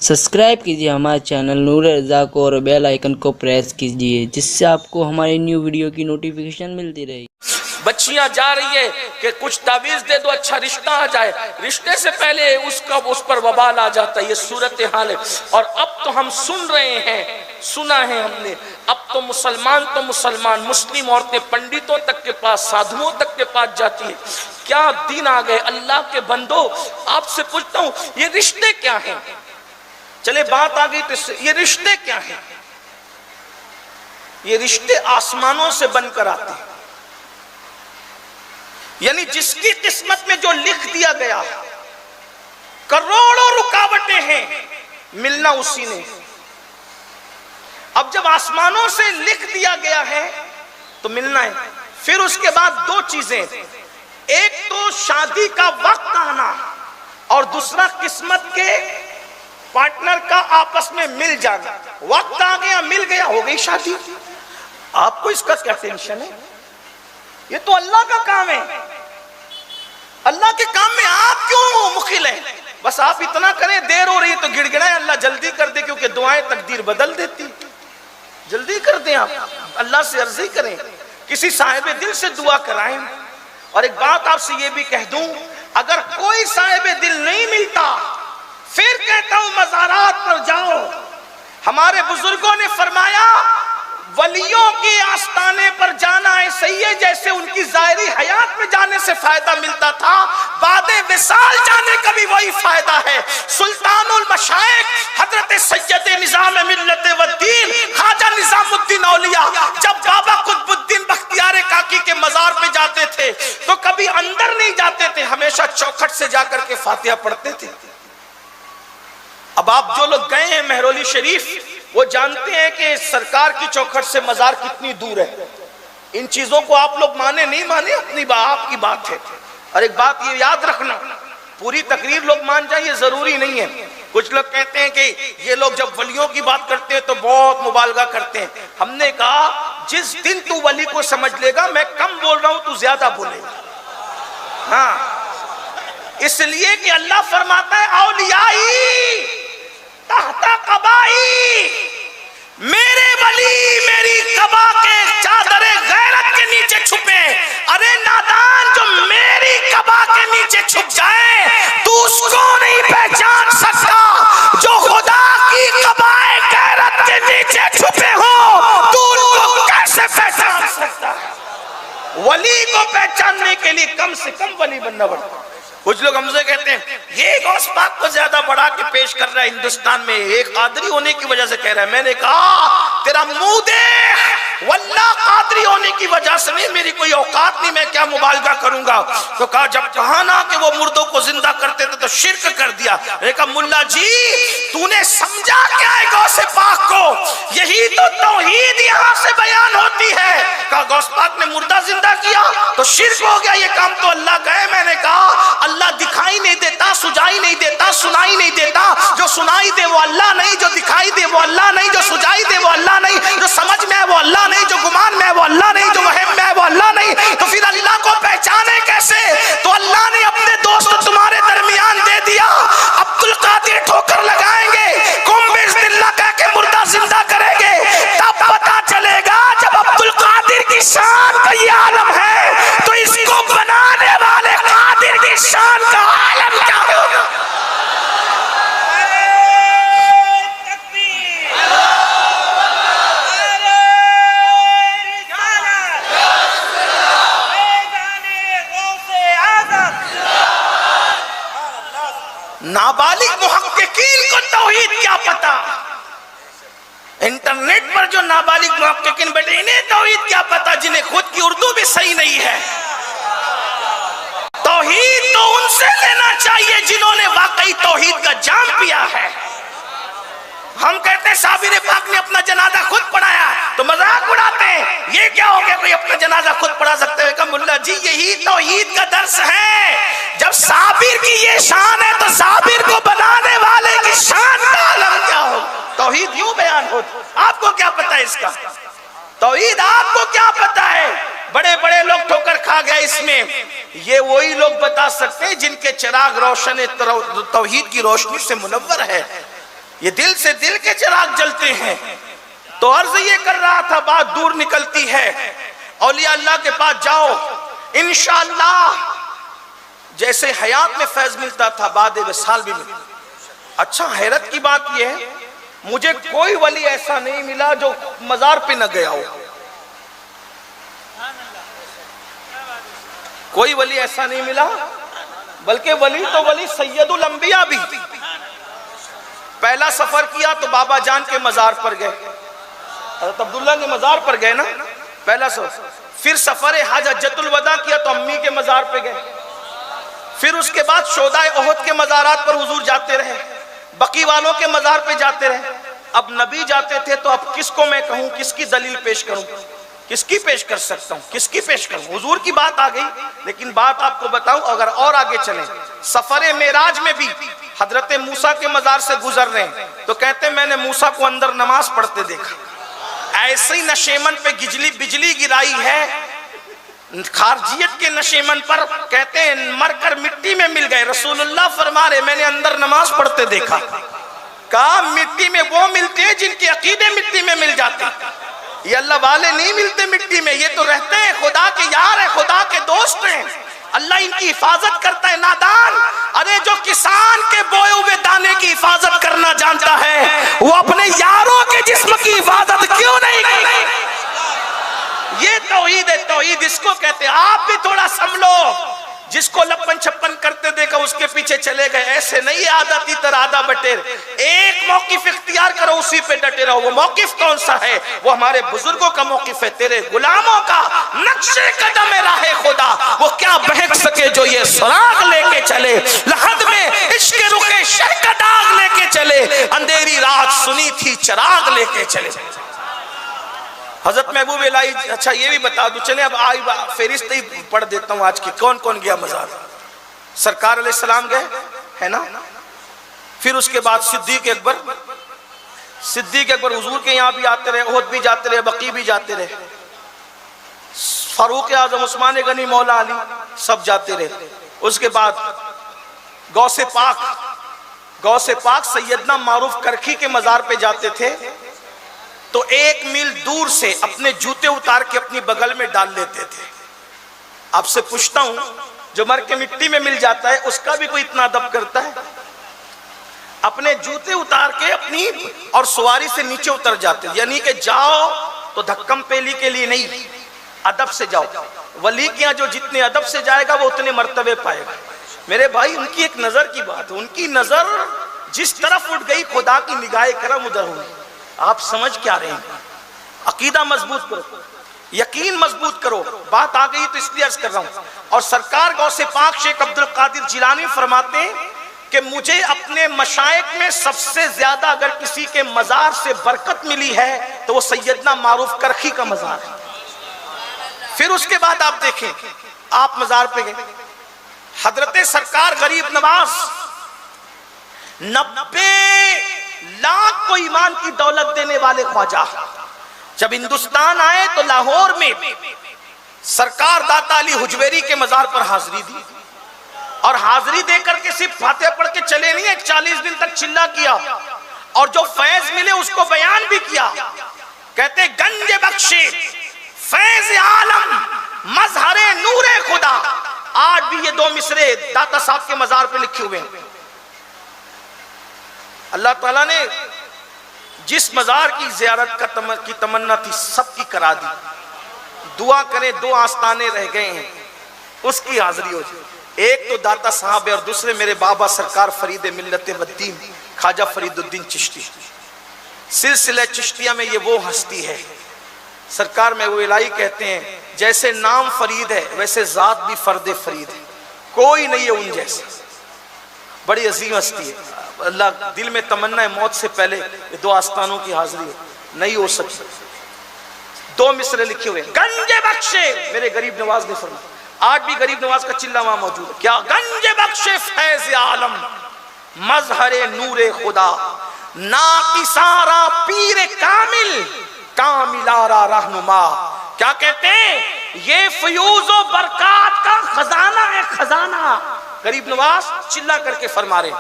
Subscribe कीजिए हमारे channel नूर रज़ा को और बेल आइकन को प्रेस कीजिए जिससे आपको हमारी न्यू वीडियो की नोटिफिकेशन मिलती रहे। बच्चियां जा रही है कि कुछ तावीज दे दो, अच्छा रिश्ता आ जाए। रिश्ते से पहले उस पर वबाल आ जाता है। ये सूरत हाल है। और अब तो हम सुन रहे हैं, सुना है हमने, अब तो मुसलमान मुस्लिम औरतें पंडितों तक के पास, साधुओं तक के पास जाती है। क्या दिन आ गए अल्लाह के बंदो। आपसे पूछता हूं, ये रिश्ते क्या हैं? चले बात आ गई तो ये रिश्ते क्या हैं? ये रिश्ते आसमानों से बनकर आते हैं। यानी जिसकी किस्मत में जो लिख दिया गया, करोड़ों रुकावटें हैं, मिलना उसी ने। अब जब आसमानों से लिख दिया गया है तो मिलना है। फिर उसके बाद दो चीजें, एक तो शादी का वक्त आना और दूसरा किस्मत के पार्टनर का आपस में मिल जाना। वक्त आ गया, मिल गया, हो गई शादी। आपको इसका क्या टेंशन है? ये तो अल्लाह का काम है। अल्लाह के काम में आप क्यों मुखिल हैं? बस आप इतना करें, देर हो रही है तो गिड़गिड़ाएं, अल्लाह जल्दी कर दे, क्योंकि दुआएं तकदीर बदल देती। जल्दी कर दें, आप अल्लाह से अर्जी करें, किसी साहिब दिल से दुआ कराएं। और एक बात आपसे ये भी कह दूं, अगर कोई साहिब दिल नहीं मिलता, फिर कहता हूं मज़ारात पर जाओ। हमारे बुजुर्गों ने फरमाया, वलियों के आस्ताने पर जाना ऐसे ही है जैसे उनकी ज़ाहिरी हयात में जाने से फायदा मिलता था, बादे विसाल जाने का भी वही फायदा है। सुल्तानुल मशाइख हजरत सैयद निजाम मिल्लत व दीन ख्वाजा निजामुद्दीन औलिया जब बाबा कुतुबुद्दीन बख्तियार काकी के मजार पे जाते थे तो कभी अंदर नहीं जाते थे, हमेशा चौखट से जाकर के फातिहा पढ़ते थे। अब आप जो लोग गए हैं मेहरौली शरीफ, वो जानते हैं कि सरकार की चौखट से मजार कितनी दूर है। इन चीजों को आप लोग माने नहीं माने अपनी आपकी बात है। और एक बात ये याद रखना, पूरी तकरीर लोग मान जाए ये जरूरी नहीं है। कुछ लोग कहते हैं कि ये लोग जब वलियों की बात करते हैं तो बहुत मुबालगा करते हैं। हमने कहा जिस दिन तू वली को समझ लेगा, मैं कम बोल रहा हूं, तू ज्यादा बोलेगा। हाँ, इसलिए कि अल्लाह फरमाता है, औलियाई तहता कबाई, मेरे वली मेरी कबा के चादरे गैरत के नीचे छुपे। अरे नादान, जो मेरी कबा के नीचे छुप जाए तू उसको नहीं पहचान सकता। जो खुदा की कबाए गैरत के नीचे छुपे हो, तू उनको कैसे पहचान सकता है? वली को पहचानने के लिए कम से कम वली बनना पड़ता है। कुछ लोग हमसे कहते हैं ये गौस पाक को ज्यादा बढ़ा के पेश कर रहा है हिंदुस्तान में, एक कादरी होने की वजह से कह रहा है। मैंने कहा तेरा मुंह देख, वल्लाह कादरी होने की वजह से नहीं, मेरी कोई औकात नहीं, मैं क्या मुबालगा करूंगा। तो कहा जब कहा ना कि वो मुर्दों को जिंदा करते थे तो शिर्क कर दिया। मैंने कहा मुल्ला जी तूने समझा क्या है गौसे पाक को? यही तो तौहीद यहाँ से बयान होती है। कहा गौस पाक ने मुर्दा जिंदा किया तो शिर्क हो गया, ये काम तो अल्लाह का है। मैंने कहा अल्लाह दिखाई नहीं देता, सुझाई नहीं देता, सुनाई नहीं देता। जो सुनाई दे वो अल्लाह नहीं, जो दिखाई दे वो अल्लाह नहीं, जो सुझाई दे वो अल्लाह नहीं, जो समझ में है वो अल्लाह नहीं, जो गुमान में है वो अल्लाह नहीं, जो वहम में है वो अल्लाह नहीं। तो फिर अल्लाह को पहचाने कैसे? तो अल्लाह ने अपने दोस्त तुम्हारे दरमियान दे दिया। अब्दुल कादिर ठोकर लगाएंगे, कुम्बिस्मिल्लाह कह के मुर्दा जिंदा करेंगे, तब पता चलेगा जब अब्दुल कादिर की शान का ये आलम है तो इसको बनाने वाले कादिर की शान का आलम क्या होगा? नाबालिग मुहक्किकीन को तौहीद क्या पता? इंटरनेट पर जो नाबालिग मुहक्किकीन बैठे, इन्हें तौहीद क्या पता, जिन्हें खुद की उर्दू भी सही नहीं है। तौहीद तो उनसे लेना चाहिए जिन्होंने वाकई तौहीद का जाम पिया है। हम कहते हैं साबिर पाक ने अपना जनाजा खुद पढ़ाया तो मजाक उड़ाते हैं, ये क्या हो गया, कोई अपना जनाजा खुद पढ़ा सकते हैं? कहा मुल्ला जी यही तौहीद का दर्स है। जब साबिर की ये शान है तो साबिर को बनाने वाले की शान का आलम क्या हो? तौहीद यूं बयान हो, आपको क्या पता है इसका? तौहीद आपको क्या पता है? बड़े बड़े लोग ठोकर खा गए इसमें। ये वही लोग बता सकते हैं जिनके चिराग रोशन तौहीद की रोशनी से मुनव्वर है। ये दिल से दिल के चिराग जलते हैं। तो अर्ज ये कर रहा था, बात दूर निकलती है, औलिया अल्लाह के पास जाओ, इंशाअल्लाह जैसे हयात में फैज मिलता था बाद विसाल भी मिलता। अच्छा, हैरत की बात यह है, मुझे कोई वली ऐसा नहीं मिला जो मजार पे न गया हो। कोई वली ऐसा नहीं मिला, बल्कि वली तो वली सैयदुल अंबिया भी। पहला सफर किया तो बाबा जान के मजार पर गए, हज़रत अब्दुल्ला के मजार पर गए ना, पहला सफर। फिर सफर हज हज्जतुल वदा किया तो अम्मी के मजार पे गए। फिर उसके बाद शोदाए ओहद के मजारात पर हुजूर जाते रहे, बकी वालों के मजार पे जाते रहे। अब नबी जाते थे तो अब किसको मैं कहूं, किसकी दलील पेश करूं, किसकी पेश कर सकता हूं, किसकी पेश करूं। हुजूर की बात आ गई, लेकिन बात आपको बताऊं, अगर और आगे चलें, सफर मेराज में भी हजरत मूसा के मजार से गुजर रहे हैं तो कहते मैंने मूसा को अंदर नमाज पढ़ते देखा। ऐसे ही नशेमन पे बिजली गिराई है, खारजियत के नशेमन पर, कहते हैं मरकर मिट्टी में मिल गए। रसूलुल्लाह फरमा रहे मैंने अंदर नमाज पढ़ते देखा। कहा मिट्टी में वो मिलते हैं जिनके अकीदे मिट्टी में मिल जाते, ये अल्लाह वाले नहीं मिलते मिट्टी में। ये तो रहते हैं खुदा के यार है, खुदा के दोस्त हैं, अल्लाह इनकी हिफाजत करता है। नादान, अरे जो किसान के बोए हुए दाने की हिफाजत करना जानता है, वो अपने यारों के जिस्म की हिफाजत क्यों नहीं करे? ये तौहीद है, तौहीद इसको कहते हैं। आप भी थोड़ा संभलो, जिसको लपन छप्पन करते देखा उसके पीछे चले गए, ऐसे नहीं। आधा तीतर आधा बटेर, एक मौकिफ इख्तियार करो, उसी पे डटे रहो। वो मौकिफ कौन सा है? वो हमारे बुजुर्गों का मौकिफ है, तेरे गुलामों का नक्शे कदम में राहे खुदा। वो क्या बहक सके जो ये सुराग लेके चले, लहद में इश्क रुके शह का दाग लेके चले, अंधेरी रात सुनी थी चराग लेके चले। हजरत महबूब इलाही, अच्छा ये भी बता दूं, चले अब आई फेरिस्त ही पढ़ देता हूँ आज की, कौन कौन गया मजार। सरकार अलैहिस्सलाम गए, है ना। फिर उसके बाद सिद्दीक अकबर हुजूर के यहाँ भी आते रहे, ओहद भी जाते रहे, बकी भी जाते रहे, फारूक आजम, उस्मान गनी, मौला अली सब जाते रहे। उसके बाद गौसे पाक सैयदना मारूफ करखी के मजार पे जाते थे तो 1 मील दूर से अपने जूते उतार के अपनी बगल में डाल लेते थे। आपसे पूछता हूं, जो मर के मिट्टी में मिल जाता है उसका भी कोई इतना अदब करता है? अपने जूते उतार के अपनी और सवारी से नीचे उतर जाते, यानी कि जाओ तो धक्कम पेली के लिए नहीं, अदब से जाओ। वली के यहाँ जो जितने अदब से जाएगा वो उतने मर्तबे पाएगा। मेरे भाई, उनकी एक नजर की बात है, उनकी नजर जिस तरफ उठ गई खुदा की निगाह करम उधर हुई। आप समझ क्या रहे हैं? अकीदा मजबूत करो, यकीन मजबूत करो। बात आ गई तो इसलिए अर्ज कर रहा हूं। और सरकार गौसे पाक शेख अब्दुल कादिर जिलानी फरमाते हैं कि मुझे अपने मशाइख में सबसे ज्यादा अगर किसी के मजार से बरकत मिली है तो वो सैयदना मारूफ करखी का मजार है। फिर उसके बाद आप देखें, आप मजार पे गए, हजरत सरकार गरीब नवाज 90 लाख को ईमान की दौलत देने वाले ख्वाजा, जब हिंदुस्तान आए तो लाहौर में सरकार दाता अली हुजवेरी के मजार पर हाजिरी दी, और हाजिरी देकर के सिर्फ फातिहा पढ़ के चले नहीं, 41 दिन तक चिल्ला किया, और जो फैज मिले उसको बयान भी किया। कहते गंज बख्शे फैज आलम मजहरे नूरे खुदा। आज भी ये 2 मिसरे दाता साहब के मजार पे लिखे हुए हैं। अल्लाह ताला ने जिस मजार की ज़ियारत की तमन्ना थी सबकी करा दी। दुआ करें, 2 आस्ताने रह गए हैं, उसकी हाजिरी हो जाए। एक तो दाता साहब है और दूसरे मेरे बाबा सरकार फरीद मिल्लत वद्दीन ख्वाजा फरीदुद्दीन चिश्ती। सिलसिला चिश्तिया में ये वो हस्ती है। सरकार में वो इलाही कहते हैं, जैसे नाम फरीद है वैसे जात भी फर्द फरीद है, कोई नहीं है उन जैसे। बड़ी अजीम हस्ती है। अल्लाह दिल में तमन्ना है मौत से पहले ये 2 आस्थानों की हाजिरी नहीं हो सकती। 2 मिसरे लिखे हुए, गंजे बख्शे मेरे गरीब नवाज ने फरमाया। आज भी गरीब नवाज का चिल्ला वहां मौजूद है। क्या? गंजे बख्शे फैज आलम मजहरे नूरे खुदा, नाकिसारा पीर कामिल कामिलारा रहनुमा। क्या कहते हैं? ये फयूज़ो बरकात का खजाना है, खजाना। गरीब नवाज चिल्ला करके फरमा रहे,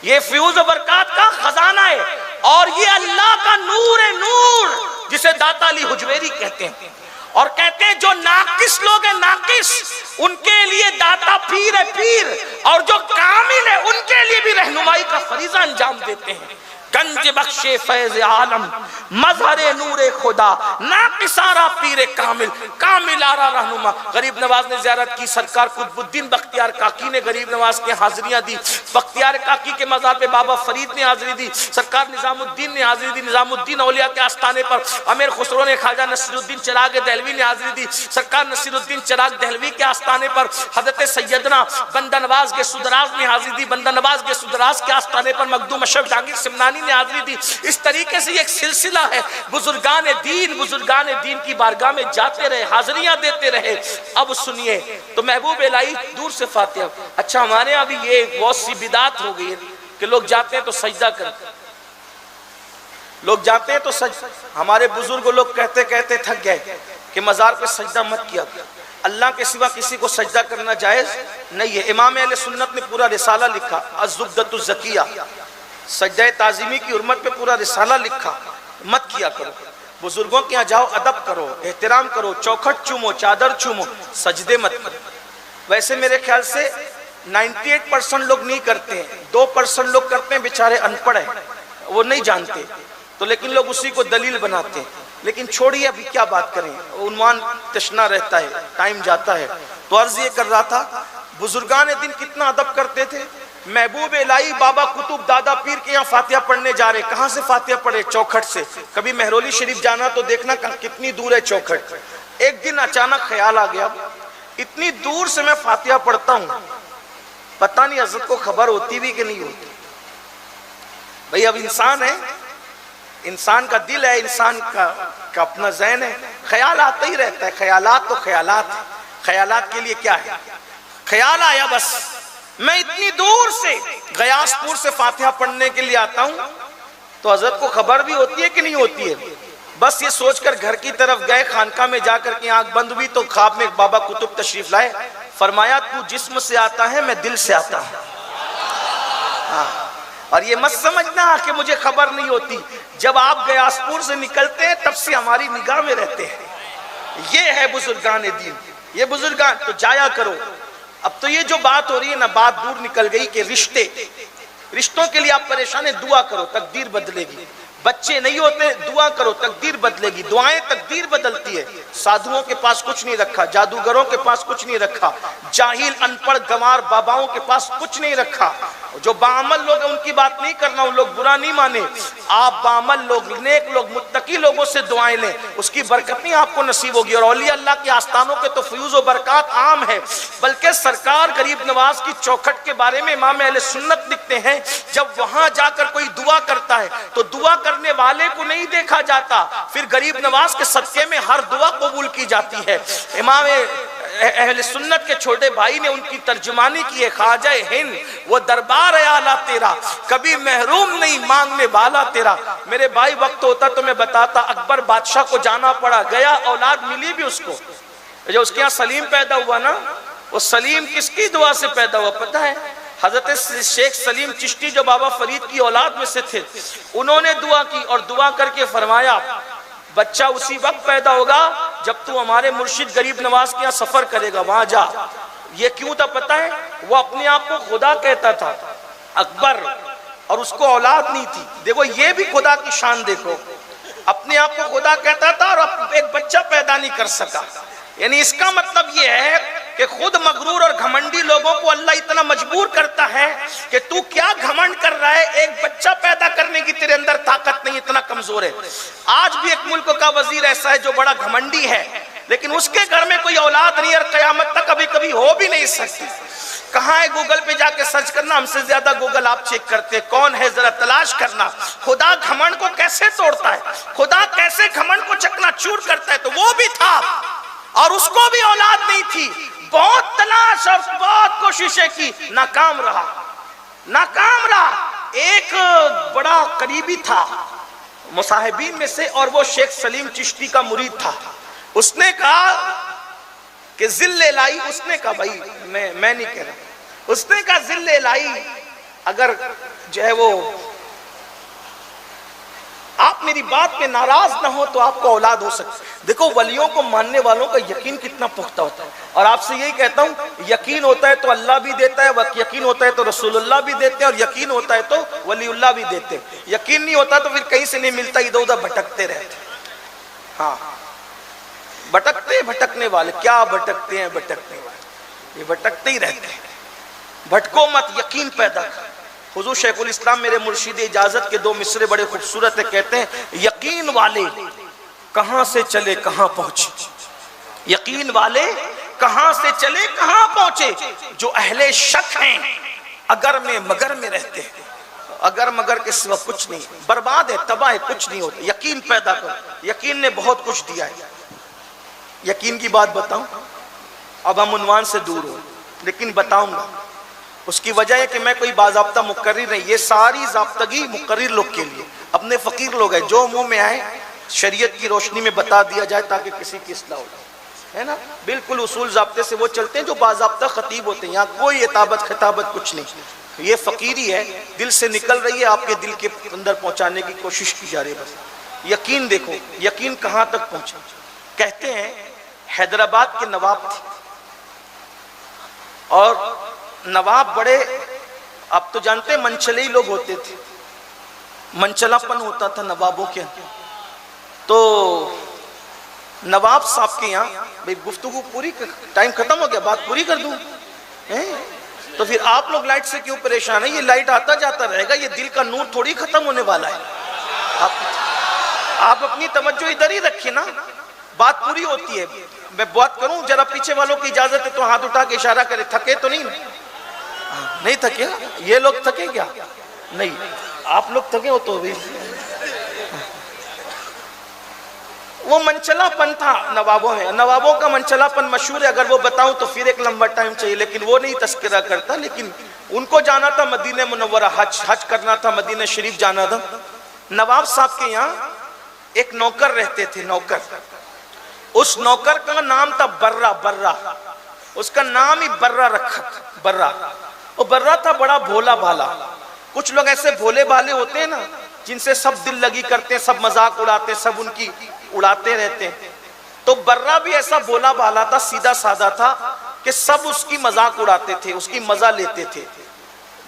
ये फ्यूज बरकात का खजाना जिसे दाता अली हुजवेरी कहते हैं, और कहते हैं जो नाकिस लोग हैं, नाकिस, उनके लिए दाता पीर है, पीर, और जो कामिल है उनके लिए भी रहनुमाई का फरीजा अंजाम देते हैं। गंज बख्शे फैज आलम मजहरे नूरे खुदा नाकिसारा पीरे कामिल कामिलारा रहनुमा। गरीब नवाज ने ज़ियारत की, सरकार कुतुबुद्दीन बख्तियार काकी ने गरीब नवाज के हाजिरियां दी, बख्तियार काकी के मज़ार पे बाबा फरीद ने हाजिरी दी, सरकार निजामुद्दीन ने हाजिरी दी, निजामुद्दीन औलिया के आस्थाने पर अमीर खुसरो ने, ख्वाजा नसीरुद्दीन चिराग दहलवी ने हाजिरी दी, सरकार नसीरुद्दीन चिराग दहलवी के आस्थाने पर हजरत सैयदना बंदा नवाज के सुदराज ने हाजिरी दी, बंदा नवाज के सुदराज के आस्थाने पर मखदूम अशरफ जहांगीर सिमनानी ने हाजिरी दी। इस तरीके से एक सिलसिला है, बुजुर्गान दीन की बारगाह में जाते रहे, हाजिरियां देते रहे। अब सुनिए, तो महबूब इलाही दूर से फातिहा। अच्छा, हमारे यहाँ भी ये बहुत सी बिदात हो गई है कि लोग जाते हैं तो सजदा करते, लोग जाते हैं तो हमारे बुजुर्ग लोग कहते कहते थक गए कि मजार पे सजदा मत किया, अल्लाह के सिवा किसी को सजदा करना जायज नहीं है। इमाम अहले सुन्नत ने पूरा रिसाला लिखा, अज़्ज़ुब्दतुज़ ज़किया, सजदा ताज़ीमी की उर्मत पे पूरा रिसाला लिखा, मत किया करो। बुजुर्गों के यहाँ जाओ, अदब करो, एहतराम करो, चौखट चूमो, चादर चूमो, सजदे मत करो। वैसे मेरे ख्याल से 98% लोग नहीं करते हैं, 2% लोग करते हैं, बेचारे अनपढ़ हैं, वो नहीं जानते, तो लेकिन लोग उसी को दलील बनाते हैं। लेकिन छोड़िए, अभी क्या बात करें, उन्वान तशना रहता है, टाइम जाता है। तो अर्ज ये कर रहा था, बुजुर्गान दिन कितना अदब करते थे। महबूब इलाही बाबा कुतुब दादा पीर के यहाँ फातिहा पढ़ने जा रहे, कहाँ से फातिहा पढ़े? चौखट से। कभी मेहरौली शरीफ जाना तो देखना कितनी दूर है चौखट। एक दिन अचानक ख्याल आ गया, इतनी दूर से मैं फातिहा पढ़ता हूँ, पता नहीं हज़रत को खबर होती भी कि नहीं होती। भाई अब इंसान है, इंसान का दिल है, इंसान का अपना ज़हन है, ख्याल आता ही रहता है। ख्यालात तो ख्यालात है, ख्यालात के लिए क्या है? ख्याल आया, बस मैं इतनी दूर से गयासपुर से फातिहा पढ़ने के लिए आता हूँ, तो हजरत को खबर भी होती है कि नहीं होती है? बस ये सोचकर घर की तरफ गए, खानका में जाकर के आंख बंद हुई तो ख्वाब में बाबा कुतुब तशरीफ लाए, फरमाया तू जिस्म से आता है, मैं दिल से आता हूँ। हाँ, और ये मत समझना कि मुझे खबर नहीं होती, जब आप गयासपुर से निकलते हैं तब से हमारी निगाह में रहते हैं। ये है बुजुर्गान दीन, ये बुजुर्गान। तो जाया करो। अब तो ये जो बात हो रही है ना, बात दूर निकल गई कि रिश्तों के लिए आप परेशान है, दुआ करो तकदीर बदलेगी। बच्चे नहीं होते, दुआ करो तकदीर बदलेगी। दुआएं तकदीर बदलती है। साधुओं के पास कुछ नहीं रखा, जादूगरों के पास कुछ नहीं रखा, जाहिल अनपढ़ गंवार बाबाओं के पास कुछ नहीं रखा। जो बाअमल लोग हैं उनकी बात नहीं करना, उन लोग बुरा नहीं माने। आप बाअमल लोग, नेक लोग, मुत्तकी लोगों से दुआएं लें, उसकी बरकत नहीं आपको नसीब होगी। और औलिया अल्लाह के आस्थानों के तो फ्यूज और बरकत आम है। बल्कि सरकार गरीब नवाज की चौखट के बारे में इमाम अहले सुन्नत लिखते हैं, जब वहां जाकर कोई दुआ करता है तो दुआ करने वाले को नहीं देखा जाता, फिर गरीब नवाज के सदके में हर दुआ कबूल की जाती है। इमाम अहले सुन्नत के छोटे भाई ने उनकी तर्जुमानी की है, ख्वाजा हिंद वो दरबार आला तेरा, कभी महरूम नहीं मांगने वाला तेरा। मेरे भाई वक्त होता तो मैं बताता, अकबर बादशाह को जाना पड़ा, गया, औलाद मिली भी उसको। जो उसके यहाँ सलीम पैदा हुआ ना, वो सलीम किसकी दुआ से पैदा हुआ पता है? हजरत शेख सलीम चिश्ती जो बाबा फरीद की औलाद में से थे, उन्होंने दुआ की और दुआ करके फरमाया बच्चा उसी वक्त पैदा होगा जब तू हमारे मुर्शिद गरीब नवाज के यहाँ सफर करेगा, वहां जा। ये क्यों था पता है? वो अपने आप को खुदा कहता था अकबर, और उसको औलाद नहीं थी। देखो ये भी खुदा की शान देखो, अपने आप को खुदा कहता था और एक बच्चा पैदा नहीं कर सका। यानी इसका मतलब ये है कि खुद मगरूर और घमंडी लोगों को अल्लाह इतना मजबूर करता है कि तू क्या घमंड कर रहा है, एक बच्चा पैदा करने की तेरे अंदर ताकत नहीं, इतना कमजोर है। आज भी एक मुल्क का वजीर ऐसा है जो बड़ा घमंडी है, लेकिन उसके घर में कोई औलाद नहीं और कयामत तक कभी कभी हो भी नहीं सकती। कहाँ है? गूगल पे जाके सर्च करना, हमसे ज्यादा गूगल आप चेक करते हैं, कौन है जरा तलाश करना। खुदा घमंड को कैसे तोड़ता है, खुदा कैसे घमंड को चकनाचूर करता है। तो वो भी था और उसको भी औलाद नहीं थी, बहुत तलाश और बहुत कोशिशें की, नाकाम रहा, नाकाम रहा। एक बड़ा करीबी था मुसाहिबीन में से, और वो शेख सलीम चिश्ती का मुरीद था। उसने कहा कि जिल्ले लाई, उसने कहा भाई मैं नहीं कह रहा, उसने कहा जिल्ले लाई अगर जो है वो आप मेरी बात पे नाराज ना हो तो आपको औलाद हो सकती। देखो वलियों को मानने वालों का यकीन कितना पुख्ता होता है। और आपसे यही कहता हूँ, यकीन होता है तो अल्लाह भी देता है, यकीन होता है तो रसूलुल्लाह भी देते हैं, और यकीन होता है तो वलीउल्लाह भी देते हैं। यकीन नहीं होता तो फिर कहीं से नहीं मिलता, इधर उधर भटकते रहते। हाँ, भटकने वाले क्या भटकते हैं, भटकने वाले ये भटकते ही रहते हैं। भटको मत, यकीन पैदा कर। हुजूर शेखुल इस्लाम मेरे मुर्शिद इजाजत के 2 मिसरे बड़े खूबसूरत है, कहते हैं यकीन वाले कहां से चले कहां पहुंचे। यकीन वाले कहां से चले कहां पहुंचे, जो अहले शक हैं अगर में मगर में रहते हैं। अगर मगर के सिवा कुछ नहीं, बर्बाद है, तबाह है, कुछ नहीं होता। यकीन पैदा कर, यकीन ने बहुत कुछ दिया है। यकीन की बात बताऊं, अब हम उन्वान से दूर हो लेकिन बताऊंगा। उसकी वजह है कि मैं कोई बाज़ाब्ता मुकर्रिर नहीं, ये सारी ज़ाब्तगी मुकर्रिर लोग के लिए, अपने फ़कीर लोग हैं, जो मुंह में आए शरीयत की रोशनी में बता दिया जाए ताकि किसी की इस्लाह हो, है ना। बिल्कुल उसूल ज़ाब्ते से वो चलते हैं जो बाज़ाब्ता खतीब होते हैं। यहाँ कोई इताबत खिताबत कुछ नहीं, ये फ़कीरी है, दिल से निकल रही है, आपके दिल के अंदर पहुँचाने की कोशिश की जा रही है। बस यकीन देखो, यकीन कहाँ तक पहुँचा। कहते हैं हैदराबाद के नवाब थे, और नवाब बड़े, आप तो जानते हैं मनचले ही लोग होते थे, मनचलापन होता था नवाबों के अंदर। तो नवाब साहब के यहाँ, भाई गुफ्तगू पूरी, टाइम खत्म हो गया, बात पूरी कर दूं, तो फिर आप लोग लाइट से क्यों परेशान है? ये लाइट आता जाता रहेगा, ये दिल का नूर थोड़ी खत्म होने वाला है। आप अपनी तवज्जो इधर ही रखिए ना, बात पूरी होती है। मैं बात करूं, जरा पीछे वालों की इजाजत है तो हाथ उठा के इशारा करे। थके तो नहीं? नहीं थके? ये लोग थके क्या? नहीं, आप लोग थके हो तो भी। वो मनचलापन था नवाबों में, नवाबों का मनचलापन मशहूर है, अगर वो बताऊं तो फिर एक लंबा टाइम चाहिए, लेकिन वो नहीं तस्करा करता। लेकिन उनको जाना था मदीने मुनव्वरा, हज करना था, मदीना शरीफ जाना था। नवाब साहब के यहाँ एक नौकर रहते थे, नौकर, उस नौकर का नाम था बर्रा। बर्रा, उसका नाम ही बर्रा रखा था, बर्रा। वो बर्रा था बड़ा भोला भाला। कुछ लोग ऐसे भोले भाले होते हैं ना, जिनसे सब दिल लगी करते हैं, सब मजाक उड़ाते, सब उनकी उड़ाते रहते हैं। तो बर्रा भी ऐसा भोला भाला था, सीधा साधा था, कि सब उसकी मजाक उड़ाते थे, उसकी मजा लेते थे,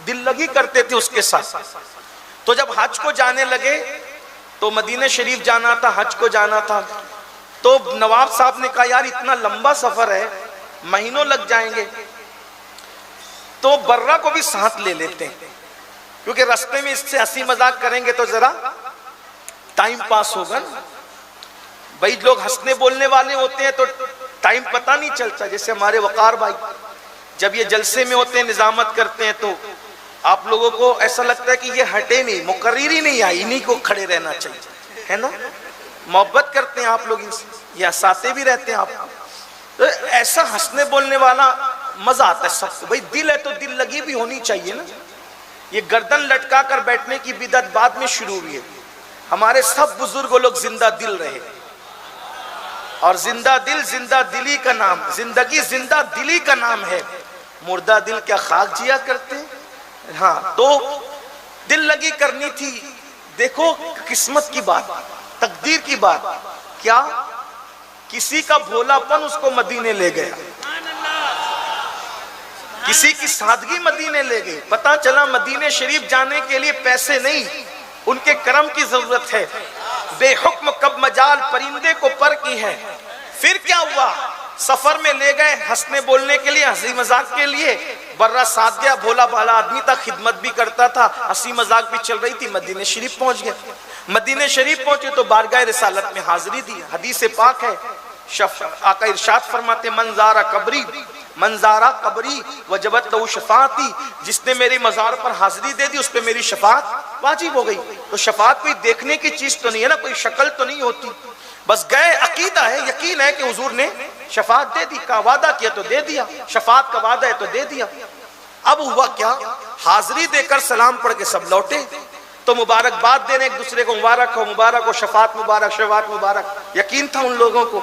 दिल लगी करते थे उसके साथ। तो जब हज को जाने लगे, तो मदीना शरीफ जाना था, हज को जाना था, तो नवाब साहब ने कहा यार इतना लंबा सफर है, महीनों लग जाएंगे, तो बर्रा को भी साथ ले लेते हैं, क्योंकि रास्ते में इससे हंसी मजाक करेंगे तो जरा टाइम पास होगा। भाई लोग हंसने बोलने वाले होते हैं तो टाइम पता नहीं चलता। जैसे हमारे वकार भाई जब ये जलसे में होते हैं, निजामत करते हैं, तो आप लोगों को ऐसा लगता है कि ये हटे नहीं, मुकर्रिर ही नहीं आई, इन्हीं को खड़े रहना चाहिए, है ना। मोहब्बत करते हैं आप लोग इनसे, या साथे भी रहते हैं आप, तो ऐसा हंसने बोलने वाला मजा आता है सबको। भाई दिल है तो दिल लगी भी होनी चाहिए ना। ये गर्दन लटका कर बैठने की बिदअत बाद में शुरू हुई है। हमारे सब बुजुर्ग लोग जिंदा दिल रहे, और जिंदा दिली का नाम, जिंदगी जिंदा दिली का नाम है। मुर्दा दिल क्या खाक जिया करते? हाँ, तो दिल लगी करनी थी। देखो किस्मत की बात, तकदीर की बात, क्या किसी का भोलापन उसको मदीने ले गया, किसी की सादगी मदीने ले गई। पता चला मदीने शरीफ जाने के लिए पैसे नहीं, उनके करम की जरूरत है। बेहुक्म कब मजाल परिंदे को पर की है। फिर क्या हुआ, सफर में ले गए हंसने बोलने के लिए, हंसी मजाक के लिए। बर्रा साथ गया, भोला भाला आदमी था, खिदमत भी करता था, हंसी मजाक भी चल रही थी। मदीने शरीफ पहुंच गए। मदीने शरीफ पहुंचे तो बारगाह रिसालत में हाजिरी दी। हदीस पाक है, आका इरशाद फरमाते मंजारा कबरी वजबत लहू शफाअती, जिसने मेरी मजार पर हाजिरी दे दी उस पे मेरी शफाअत वाजिब हो गई। तो शफाअत कोई देखने की चीज तो नहीं है ना, कोई शक्ल तो नहीं होती, बस गए, अकीदा है, यकीन है कि हुजूर ने शफाअत दे दी। का वादा किया तो दे दिया, शफाअत का वादा है तो दे दिया। अब हुआ क्या, हाजिरी देकर सलाम पढ़ के सब लौटे, तो मुबारकबाद देने एक दूसरे को, मुबारक हो मुबारक हो, शफाअत मुबारक शफाअत मुबारक। यकीन था उन लोगों को,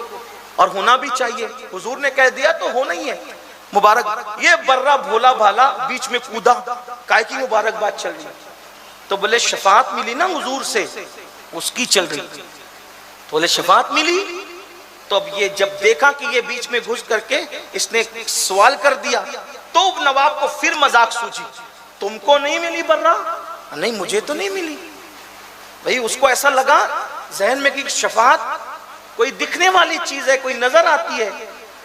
और होना भी चाहिए, हुजूर ने कह दिया तो होना ही है मुबारक। ये बर्रा भोला भाला बीच में कूदा, काय की मुबारकबाद चल रही, तो बोले शफाअत मिली ना हुजूर से, उसकी चल रही। तो बोले शफाअत मिली। तो अब ये जब देखा कि ये बीच में घुस करके इसने सवाल कर दिया, तो नवाब को फिर मजाक सूझी, तुमको नहीं मिली बर्रा? नहीं मुझे तो नहीं मिली। भाई उसको ऐसा लगा जहन में कि शफाअत कोई दिखने वाली चीज है, कोई नजर आती है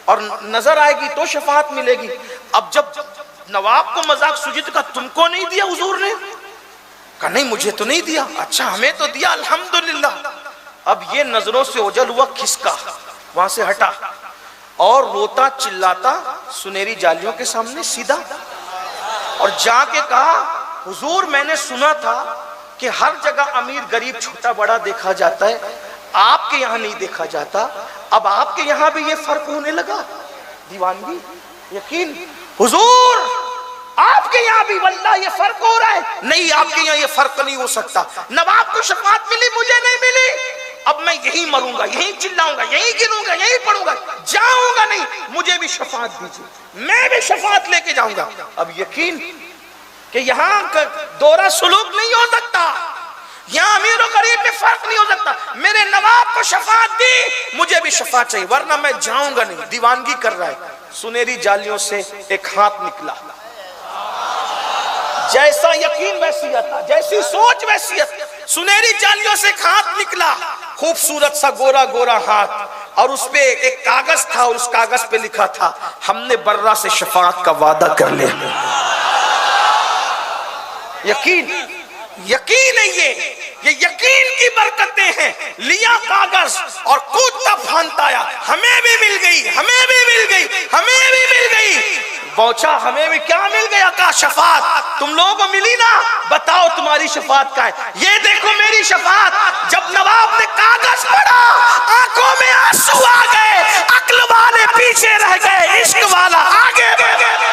और नजर आएगी तो शफाअत मिलेगी। अब जब नवाब को मजाक सूझी तो कहा तुमको नहीं दिया हुजूर ने? कहा नहीं मुझे तो नहीं दिया। अच्छा हमें तो दिया, अल्हम्दुलिल्लाह। अब ये नजरों से ओझल हुआ, खिसका, वहां से हटा और रोता चिल्लाता सुनहरी जालियों के सामने सीधा और जाके कहा हुजूर मैंने सुना था कि हर जगह अमीर गरीब छोटा बड़ा देखा जाता है, आपके यहाँ नहीं देखा जाता। अब आपके यहाँ भी ये फर्क होने लगा। दीवानगी, यकीन हुजूर आपके यहाँ भी वल्लाह ये फर्क हो रहा है। नहीं आपके यहाँ ये फर्क नहीं हो सकता। नवाब को शफाअत मिली, मुझे नहीं मिली। अब मैं यही मरूंगा, यही चिल्लाऊंगा, यही गिरूंगा, यही पढ़ूंगा, जाऊंगा नहीं। मुझे भी शफाअत दीजिए, मैं भी शफाअत लेके जाऊंगा। अब यकीन कि यहाँ दोहरा सुलूक नहीं हो सकता, यहाँ अमीर और गरीब में फर्क नहीं हो सकता। मेरे नवाब को शफाअत दी, मुझे भी शफाअत चाहिए, वरना मैं जाऊंगा नहीं। दीवानगी कर रहा है। सुनहरी जालियों से एक हाथ निकला, जैसा यकीन वैसी अता, जैसी सोच वैसी अता। सुनहरी जालियों से एक हाथ निकला, खूबसूरत सा गोरा गोरा हाथ, और उसपे एक कागज था, उस कागज पे लिखा था हमने बर्रा से शफाअत का वादा कर लिया। यकीन, यकीन है ये यकीन की बरकतें हैं। लिया कागज और कूदता फांदता आया, हमें भी मिल गई, हमें भी मिल गई, हमें भी मिल गई। पहुंचा, हमें भी क्या मिल गया? का शफाअत तुम लोगों को मिली ना, बताओ तुम्हारी शफाअत का है? ये देखो मेरी शफाअत। जब नवाब ने कागज पढ़ा, आंखों में आंसू आ गए, अक्ल वाले पीछे रह गए, इश्क वाला आगे बढ़ गया।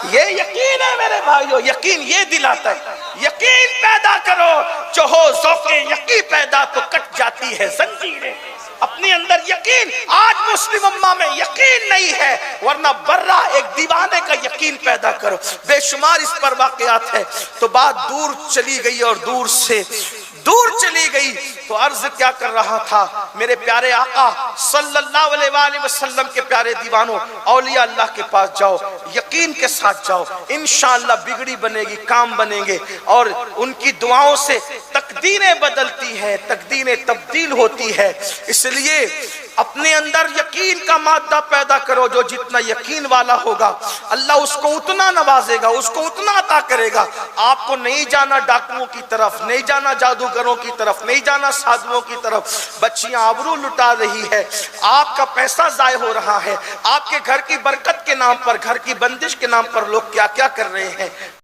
ये यकीन है मेरे भाइयों, यकीन ये दिलाता है। यकीन पैदा करो, जो हो ज़ौक़े यकीन पैदा तो कट जाती है जंजीरें। अपने अंदर यकीन, आज मुस्लिम उम्मा में यकीन नहीं है, वरना बर्रा एक दीवाने का यकीन पैदा करो। बेशुमार इस पर वाक़यात है। तो बात दूर चली गई और दूर से दूर चली गई। तो अर्ज क्या कर रहा था, मेरे प्यारे आका सल्लल्लाहु अलैहि वसल्लम के प्यारे दीवानों, औलिया अल्लाह के पास जाओ, यकीन के साथ जाओ, इंशाअल्लाह बिगड़ी बनेगी, काम बनेंगे। और उनकी दुआओं से तकदीरें बदलती है, तकदीरें तब्दील होती है। इसलिए अपने अंदर यकीन का मादा पैदा करो। जो जितना यकीन वाला होगा अल्लाह उसको उतना नवाजेगा, उसको उतना अता करेगा। आपको नहीं जाना डाकुओं की तरफ, नहीं जाना जादूगरों की तरफ, नहीं जाना साधुओं की तरफ। बच्चियां आबरू लुटा रही है, आपका पैसा जाय हो रहा है, आपके घर की बरकत के नाम पर, घर की बंदिश के नाम पर लोग क्या क्या कर रहे हैं।